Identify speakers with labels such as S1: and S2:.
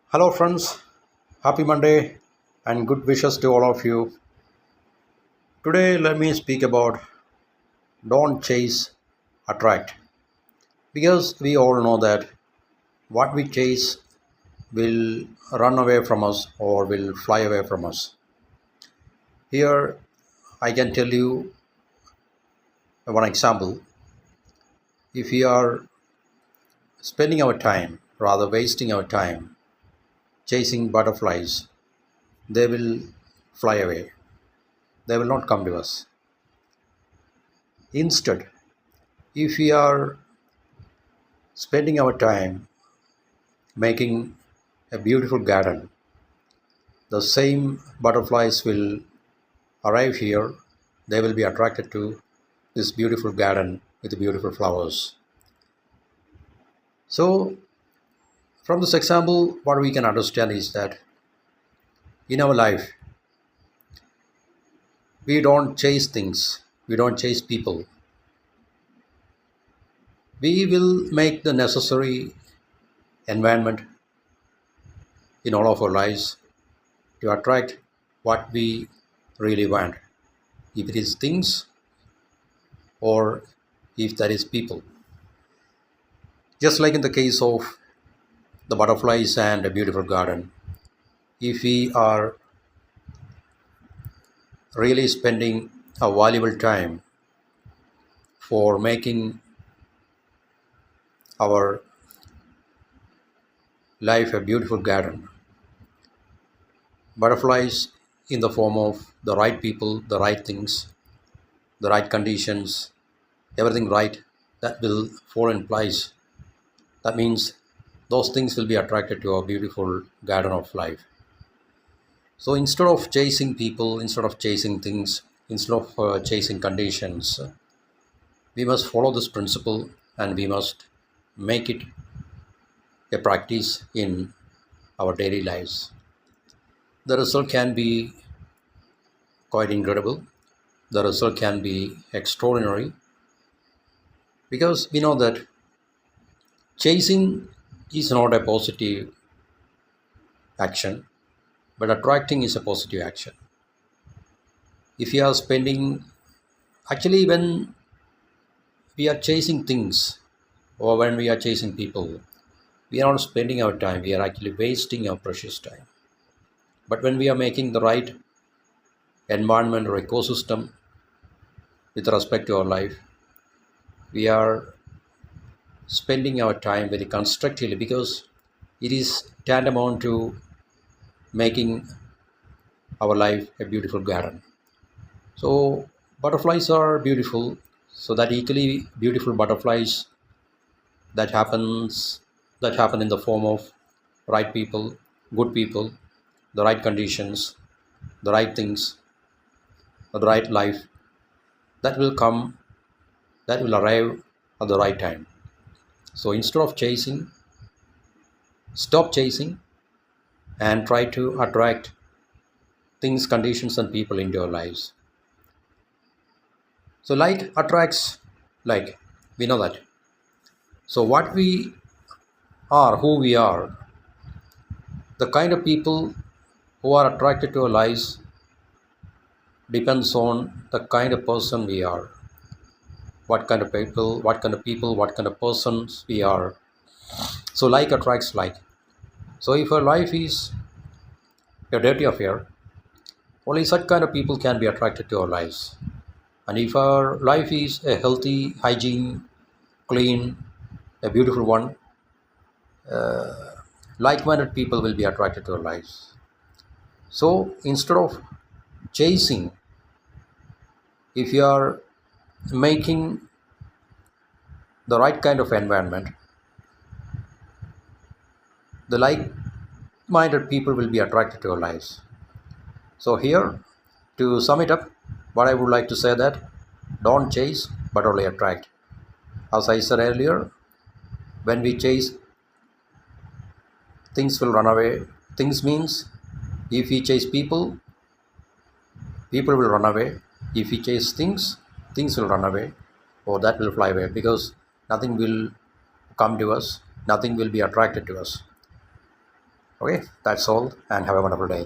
S1: Hello, friends. Happy Monday and good wishes to all of you. Today, let me speak about don't chase, attract. Because we all know that what we chase will run away from us or will fly away from us. Here, I can tell you one example. If we are spending our time, rather wasting our time, chasing butterflies, they will fly away. They will not come to us. Instead, if we are spending our time making a beautiful garden, the same butterflies will arrive here. They will be attracted to this beautiful garden with the beautiful flowers. So, from this example, what we can understand is that in our life, we don't chase things, we don't chase people. We will make the necessary environment in all of our lives to attract what we really want. If it is things or if that is people. Just like in the case of the butterflies and a beautiful garden, if we are really spending a valuable time for making our life a beautiful garden, butterflies in the form of the right people, the right things, the right conditions, everything right, that will fall in place. That means those things will be attracted to our beautiful garden of life. So instead of chasing people, instead of chasing things, instead of chasing conditions, we must follow this principle and we must make it a practice in our daily lives. The result can be quite incredible. The result can be extraordinary because we know that chasing is not a positive action, but attracting is a positive action. If you are spending, actually, when we are chasing things or when we are chasing people, we are not spending our time, we are actually wasting our precious time. But when we are making the right environment or ecosystem with respect to our life, we are spending our time very constructively because it is tantamount to making our life a beautiful garden. So butterflies are beautiful, so that equally beautiful butterflies that happens that happen in the form of right people, good people, the right conditions, the right things, the right life, that will come, that will arrive at the right time. So instead of chasing, stop chasing and try to attract things, conditions, and people into our lives. So like attracts like, we know that. So what we are, who we are, the kind of people who are attracted to our lives depends on the kind of person we are, what kind of persons we are. So like attracts like. So if our life is a dirty affair, only such kind of people can be attracted to our lives. And if our life is a healthy, hygiene, clean, a beautiful one, like-minded people will be attracted to our lives. So instead of chasing, if you are making the right kind of environment, the like-minded people will be attracted to our lives. So here, to sum it up, what I would like to say that don't chase but only attract. As I said earlier, when we chase, things will run away. Things means if we chase people, people will run away. If we chase things, things will run away or that will fly away because nothing will come to us, nothing will be attracted to us. Okay, that's all, and have a wonderful day.